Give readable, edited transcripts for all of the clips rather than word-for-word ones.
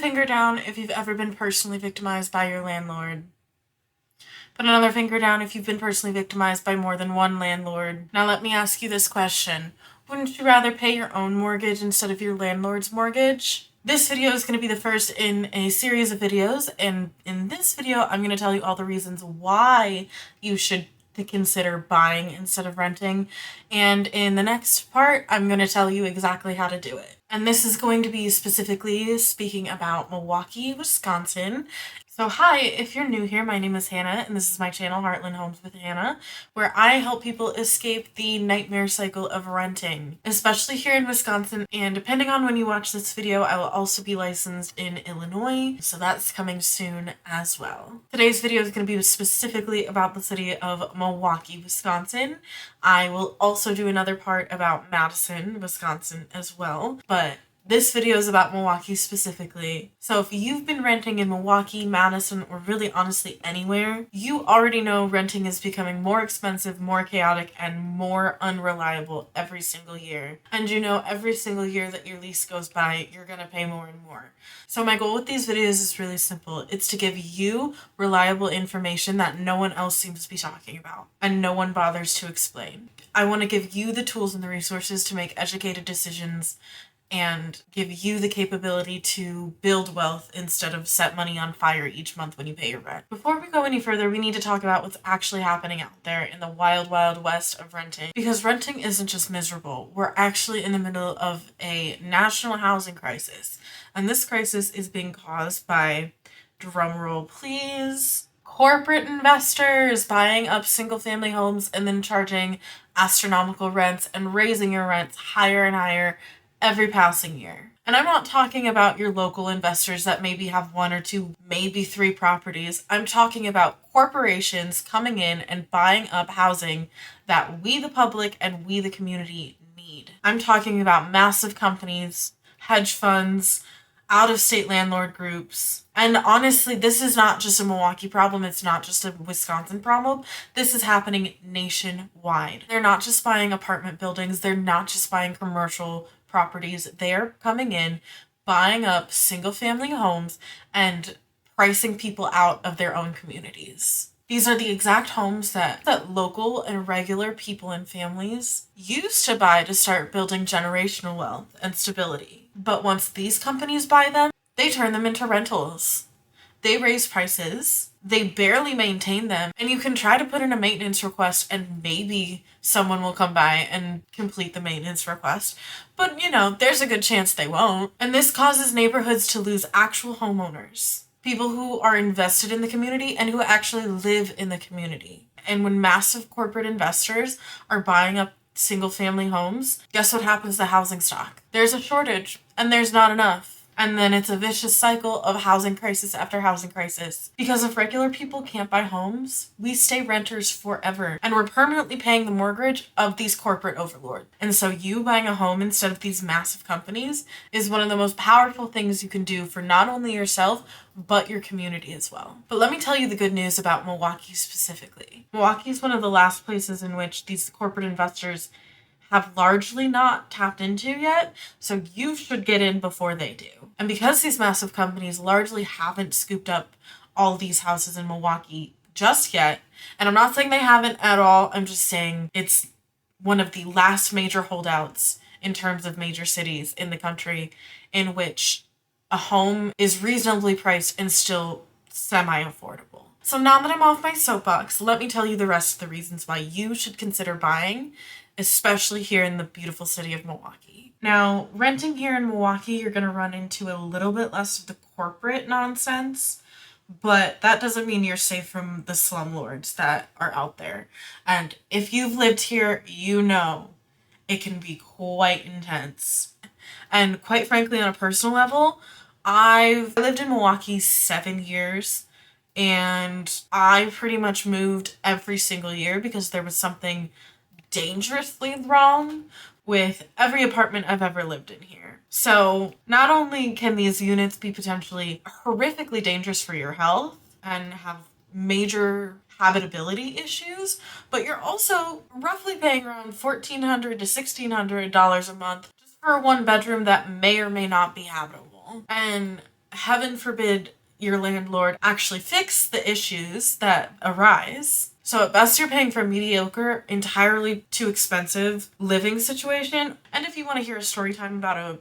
finger down if you've ever been personally victimized by your landlord. Put another finger down if you've been personally victimized by more than one landlord. Now let me ask you this question. Wouldn't you rather pay your own mortgage instead of your landlord's mortgage? This video is going to be the first in a series of videos, and in this video I'm going to tell you all the reasons why you should consider buying instead of renting, and in the next part I'm going to tell you exactly how to do it. And this is going to be specifically speaking about Milwaukee, Wisconsin. So hi, if you're new here, my name is Hannah, and this is my channel, Heartland Homes with Hannah, where I help people escape the nightmare cycle of renting, especially here in Wisconsin. And depending on when you watch this video, I will also be licensed in Illinois, so that's coming soon as well. Today's video is going to be specifically about the city of Milwaukee, Wisconsin. I will also do another part about Madison, Wisconsin as well, but this video is about Milwaukee specifically. So if you've been renting in Milwaukee, Madison, or really honestly anywhere, you already know renting is becoming more expensive, more chaotic, and more unreliable every single year. And you know, every single year that your lease goes by, you're gonna pay more and more. So my goal with these videos is really simple. It's to give you reliable information that no one else seems to be talking about and no one bothers to explain. I want to give you the tools and the resources to make educated decisions and give you the capability to build wealth instead of set money on fire each month when you pay your rent. Before we go any further, we need to talk about what's actually happening out there in the wild, wild west of renting. Because renting isn't just miserable. We're actually in the middle of a national housing crisis. And this crisis is being caused by, drumroll please, corporate investors buying up single-family homes and then charging astronomical rents and raising your rents higher and higher every passing year. And I'm not talking about your local investors that maybe have one or two, maybe three properties. I'm talking about corporations coming in and buying up housing that we, the public, and we, the community, need. I'm talking about massive companies, hedge funds, out-of-state landlord groups. And honestly, this is not just a Milwaukee problem. It's not just a Wisconsin problem. This is happening nationwide. They're not just buying apartment buildings. They're not just buying commercial properties. They're coming in, buying up single-family homes, and pricing people out of their own communities. These are the exact homes that local and regular people and families used to buy to start building generational wealth and stability. But once these companies buy them, they turn them into rentals. They raise prices, they barely maintain them, and you can try to put in a maintenance request and maybe someone will come by and complete the maintenance request. But you know, there's a good chance they won't. And this causes neighborhoods to lose actual homeowners. People who are invested in the community and who actually live in the community. And when massive corporate investors are buying up single-family homes, guess what happens to housing stock? There's a shortage, and there's not enough. And then it's a vicious cycle of housing crisis after housing crisis. Because if regular people can't buy homes, we stay renters forever. And we're permanently paying the mortgage of these corporate overlords. And so you buying a home instead of these massive companies is one of the most powerful things you can do for not only yourself, but your community as well. But let me tell you the good news about Milwaukee specifically. Milwaukee is one of the last places in which these corporate investors have largely not tapped into yet, so you should get in before they do. And because these massive companies largely haven't scooped up all these houses in Milwaukee just yet, and I'm not saying they haven't at all, I'm just saying it's one of the last major holdouts in terms of major cities in the country in which a home is reasonably priced and still semi-affordable. So now that I'm off my soapbox, let me tell you the rest of the reasons why you should consider buying, especially here in the beautiful city of Milwaukee. Now, renting here in Milwaukee, you're going to run into a little bit less of the corporate nonsense, but that doesn't mean you're safe from the slumlords that are out there. And if you've lived here, you know it can be quite intense. And quite frankly, on a personal level, I've lived in Milwaukee 7 years, and I pretty much moved every single year because there was something dangerously wrong with every apartment I've ever lived in here. So not only can these units be potentially horrifically dangerous for your health and have major habitability issues, but you're also roughly paying around $1,400 to $1,600 a month just for a one bedroom that may or may not be habitable. And heaven forbid your landlord actually fix the issues that arise. So at best, you're paying for a mediocre, entirely too expensive living situation. And if you want to hear a story time about a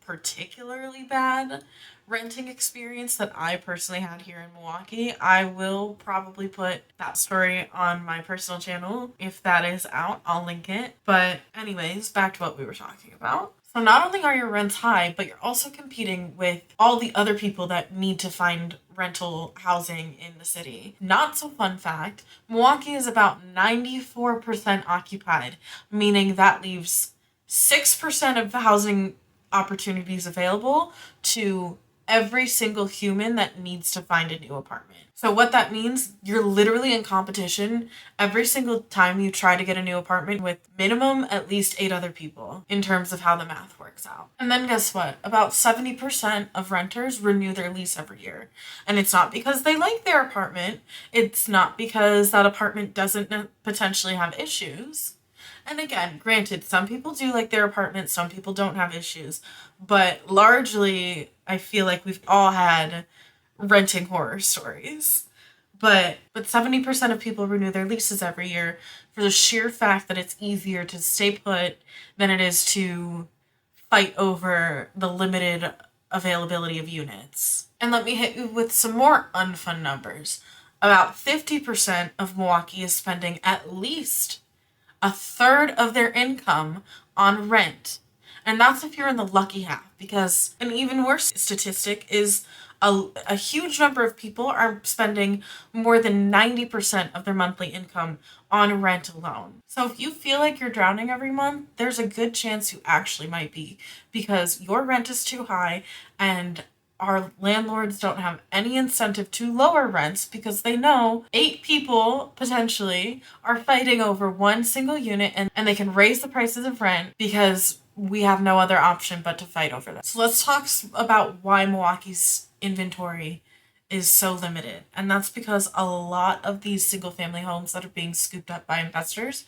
particularly bad renting experience that I personally had here in Milwaukee, I will probably put that story on my personal channel. If that is out, I'll link it. But anyways, back to what we were talking about. So not only are your rents high, but you're also competing with all the other people that need to find rental housing in the city. Not so fun fact, Milwaukee is about 94% occupied, meaning that leaves 6% of the housing opportunities available to every single human that needs to find a new apartment. So what that means, you're literally in competition every single time you try to get a new apartment with minimum at least 8 other people in terms of how the math works out. And then guess what? About 70% of renters renew their lease every year. And it's not because they like their apartment. It's not because that apartment doesn't potentially have issues. And again, granted, some people do like their apartment, some people don't have issues. But largely, I feel like we've all had renting horror stories. But 70% of people renew their leases every year for the sheer fact that it's easier to stay put than it is to fight over the limited availability of units. And let me hit you with some more unfun numbers. About 50% of Milwaukee is spending at least a third of their income on rent. And that's if you're in the lucky half, because an even worse statistic is a huge number of people are spending more than 90% of their monthly income on rent alone. So if you feel like you're drowning every month, there's a good chance you actually might be, because your rent is too high and our landlords don't have any incentive to lower rents because they know 8 people potentially are fighting over one single unit, and they can raise the prices of rent because we have no other option but to fight over that. So let's talk about why Milwaukee's inventory is so limited. And that's because a lot of these single family homes that are being scooped up by investors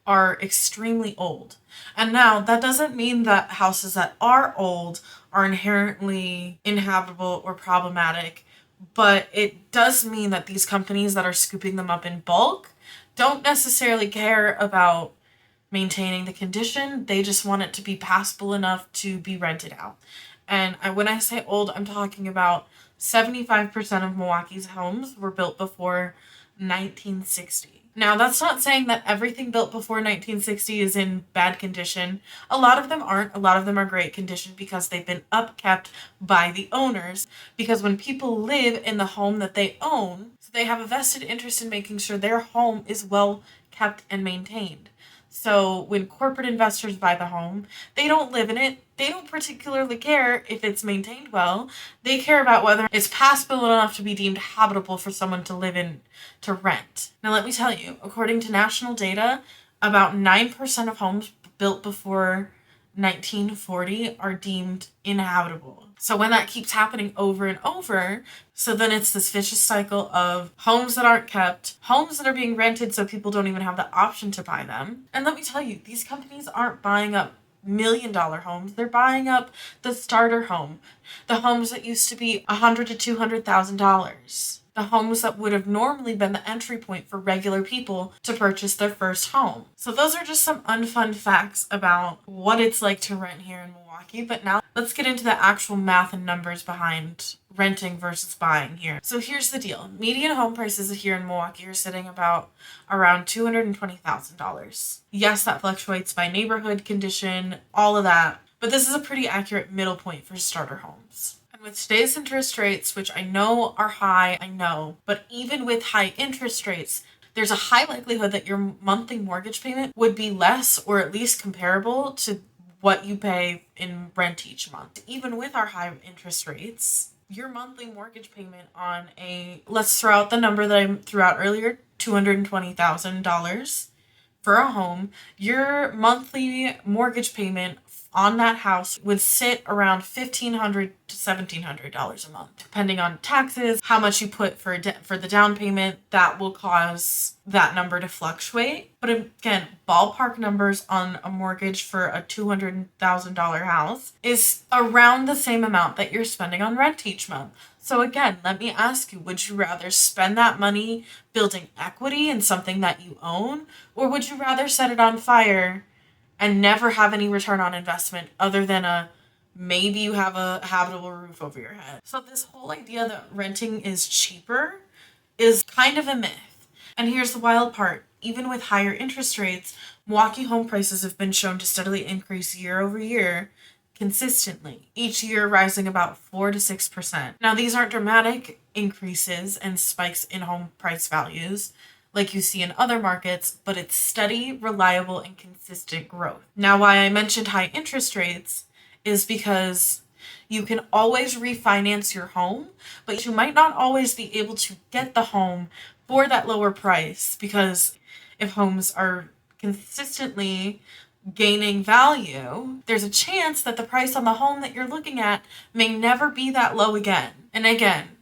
are extremely old. And now that doesn't mean that houses that are old are inherently inhabitable or problematic, but it does mean that these companies that are scooping them up in bulk don't necessarily care about maintaining the condition. They just want it to be passable enough to be rented out. And when I say old, I'm talking about 75% of Milwaukee's homes were built before 1960. Now, that's not saying that everything built before 1960 is in bad condition. A lot of them aren't. A lot of them are great condition because they've been upkept by the owners. Because when people live in the home that they own, so they have a vested interest in making sure their home is well kept and maintained. So when corporate investors buy the home, they don't live in it. They don't particularly care if it's maintained well. They care about whether it's passable enough to be deemed habitable for someone to live in, to rent. Now let me tell you, according to national data, about 9% of homes built before 1940 are deemed inhabitable. So when that keeps happening over and over, so then it's this vicious cycle of homes that aren't kept, homes that are being rented so people don't even have the option to buy them. And let me tell you, these companies aren't buying up $1 million homes. They're buying up the starter home, the homes that used to be $100,000 to $200,000. The homes that would have normally been the entry point for regular people to purchase their first home. So those are just some unfun facts about what it's like to rent here in Milwaukee. But now let's get into the actual math and numbers behind renting versus buying here. So here's the deal. Median home prices here in Milwaukee are sitting about around $220,000. Yes, that fluctuates by neighborhood, condition, all of that. But this is a pretty accurate middle point for starter homes. With today's interest rates, which I know are high, but even with high interest rates, there's a high likelihood that your monthly mortgage payment would be less or at least comparable to what you pay in rent each month. Even with our high interest rates, your monthly mortgage payment on let's throw out the number that I threw out earlier, $220,000 for a home, your monthly mortgage payment on that house would sit around $1,500 to $1,700 a month, depending on taxes, how much you put for the down payment. That will cause that number to fluctuate. But again, ballpark numbers on a mortgage for a $200,000 house is around the same amount that you're spending on rent each month. So again, let me ask you, would you rather spend that money building equity in something that you own, or would you rather set it on fire and never have any return on investment other than maybe you have a habitable roof over your head? So this whole idea that renting is cheaper is kind of a myth. And here's the wild part. Even with higher interest rates, Milwaukee home prices have been shown to steadily increase year over year consistently, each year rising about 4 to 6%. Now, these aren't dramatic increases and spikes in home price values like you see in other markets, but it's steady, reliable, and consistent growth. Now, why I mentioned high interest rates is because you can always refinance your home, but you might not always be able to get the home for that lower price, because if homes are consistently gaining value, there's a chance that the price on the home that you're looking at may never be that low again. And again,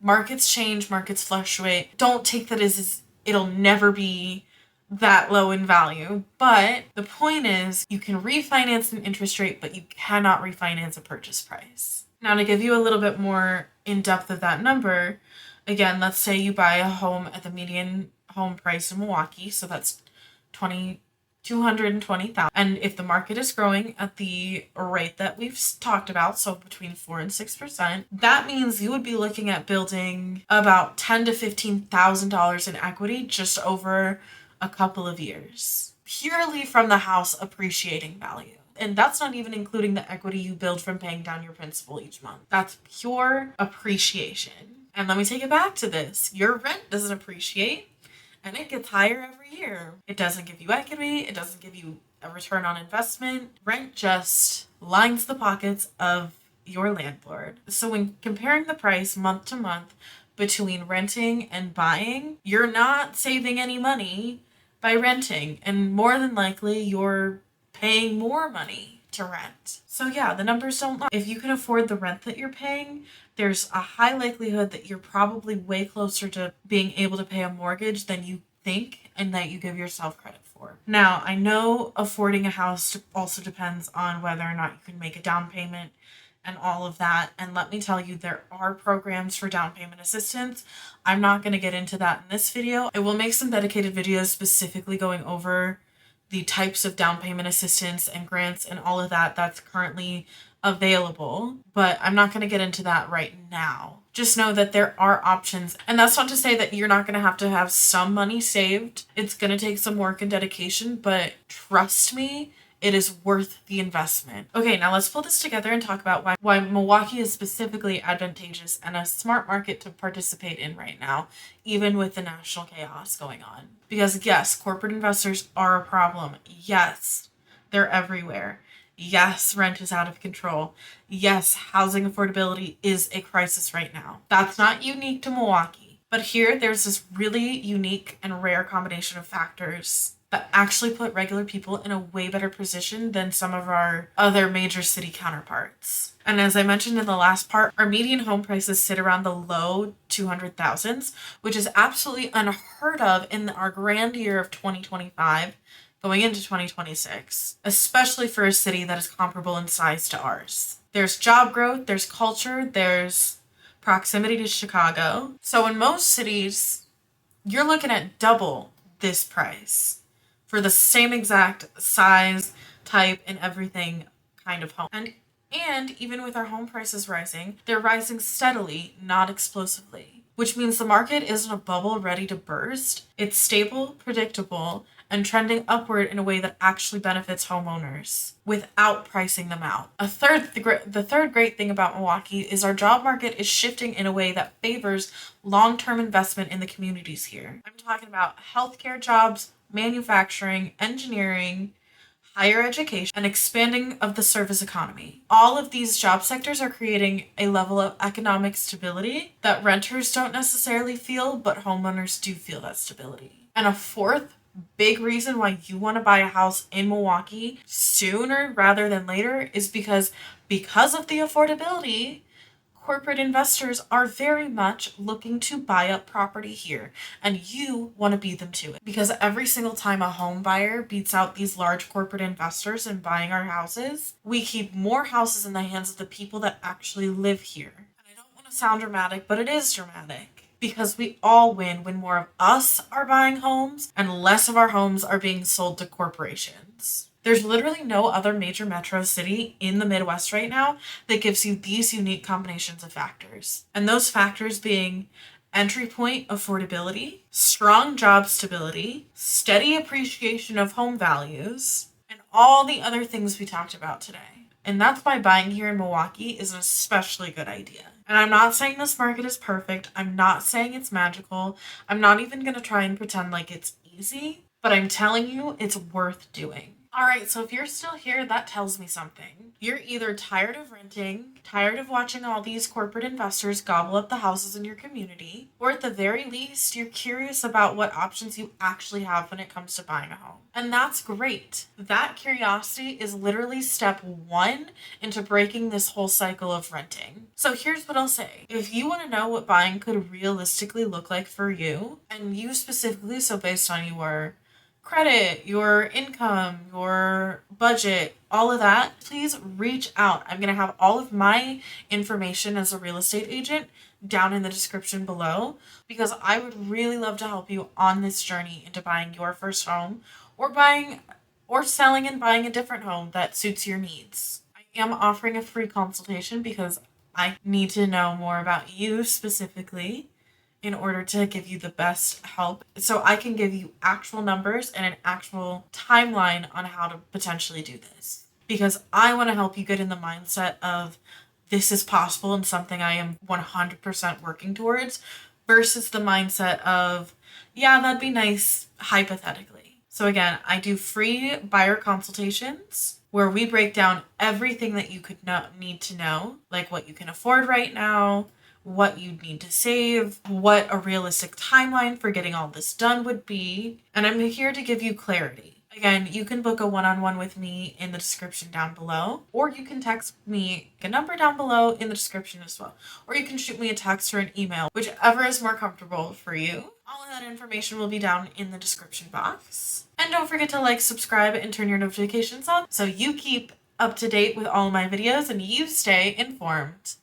markets change, markets fluctuate. Don't take that as it'll never be that low in value. But the point is, you can refinance an interest rate, but you cannot refinance a purchase price. Now, to give you a little bit more in depth of that number, again, let's say you buy a home at the median home price in Milwaukee, so that's $220,000. And if the market is growing at the rate that we've talked about, so between 4 and 6%, that means you would be looking at building about $10,000 to $15,000 in equity just over a couple of years, purely from the house appreciating value. And that's not even including the equity you build from paying down your principal each month. That's pure appreciation. And let me take it back to this. Your rent doesn't appreciate, and it gets higher every year. It doesn't give you equity. It doesn't give you a return on investment. Rent just lines the pockets of your landlord. So when comparing the price month to month between renting and buying, you're not saving any money by renting. And more than likely, you're paying more money to rent. So yeah, the numbers don't lie. If you can afford the rent that you're paying, there's a high likelihood that you're probably way closer to being able to pay a mortgage than you think and that you give yourself credit for. Now, I know affording a house also depends on whether or not you can make a down payment and all of that. And let me tell you, there are programs for down payment assistance. I'm not going to get into that in this video. I will make some dedicated videos specifically going over the types of down payment assistance and grants and all of that that's currently available, but I'm not going to get into that right now. Just know that there are options, and that's not to say that you're not going to have some money saved. It's going to take some work and dedication, but trust me, it is worth the investment. Okay, now let's pull this together and talk about why Milwaukee is specifically advantageous and a smart market to participate in right now, even with the national chaos going on. Because yes, corporate investors are a problem. Yes, they're everywhere. Yes, rent is out of control. Yes, housing affordability is a crisis right now. That's not unique to Milwaukee. But here, there's this really unique and rare combination of factors that actually put regular people in a way better position than some of our other major city counterparts. And as I mentioned in the last part, our median home prices sit around the low 200,000s, which is absolutely unheard of in our grand year of 2025 going into 2026, especially for a city that is comparable in size to ours. There's job growth, there's culture, there's proximity to Chicago. So in most cities, you're looking at double this price for the same exact size, type, and everything kind of home. And even with our home prices rising, they're rising steadily, not explosively, which means the market isn't a bubble ready to burst. It's stable, predictable, and trending upward in a way that actually benefits homeowners without pricing them out. The third great thing about Milwaukee is our job market is shifting in a way that favors long-term investment in the communities here. I'm talking about healthcare jobs, manufacturing, engineering, higher education, and expanding of the service economy. All of these job sectors are creating a level of economic stability that renters don't necessarily feel, but homeowners do feel that stability. And a fourth big reason why you want to buy a house in Milwaukee sooner rather than later is because of the affordability, corporate investors are very much looking to buy up property here, and you want to beat them to it. Because every single time a home buyer beats out these large corporate investors in buying our houses, we keep more houses in the hands of the people that actually live here. And I don't want to sound dramatic, but it is dramatic. Because we all win when more of us are buying homes and less of our homes are being sold to corporations. There's literally no other major metro city in the Midwest right now that gives you these unique combinations of factors. And those factors being entry point affordability, strong job stability, steady appreciation of home values, and all the other things we talked about today. And that's why buying here in Milwaukee is an especially good idea. And I'm not saying this market is perfect. I'm not saying it's magical. I'm not even going to try and pretend like it's easy, but I'm telling you it's worth doing. All right, so if you're still here, that tells me something. You're either tired of renting, tired of watching all these corporate investors gobble up the houses in your community, or at the very least, you're curious about what options you actually have when it comes to buying a home. And that's great. That curiosity is literally step one into breaking this whole cycle of renting. So here's what I'll say. If you want to know what buying could realistically look like for you, and you specifically, so based on your credit, your income, your budget, all of that, please reach out. I'm going to have all of my information as a real estate agent down in the description below because I would really love to help you on this journey into buying your first home or buying or selling and buying a different home that suits your needs. I am offering a free consultation because I need to know more about you specifically in order to give you the best help. So I can give you actual numbers and an actual timeline on how to potentially do this. Because I want to help you get in the mindset of this is possible and something I am 100% working towards versus the mindset of, yeah, that'd be nice hypothetically. So again, I do free buyer consultations where we break down everything that you could need to know, like what you can afford right now, what you'd need to save, what a realistic timeline for getting all this done would be, and I'm here to give you clarity. Again, you can book a one-on-one with me in the description down below, or you can text me a number down below in the description as well, or you can shoot me a text or an email, whichever is more comfortable for you. All of that information will be down in the description box. And don't forget to like, subscribe, and turn your notifications on so you keep up to date with all my videos and you stay informed.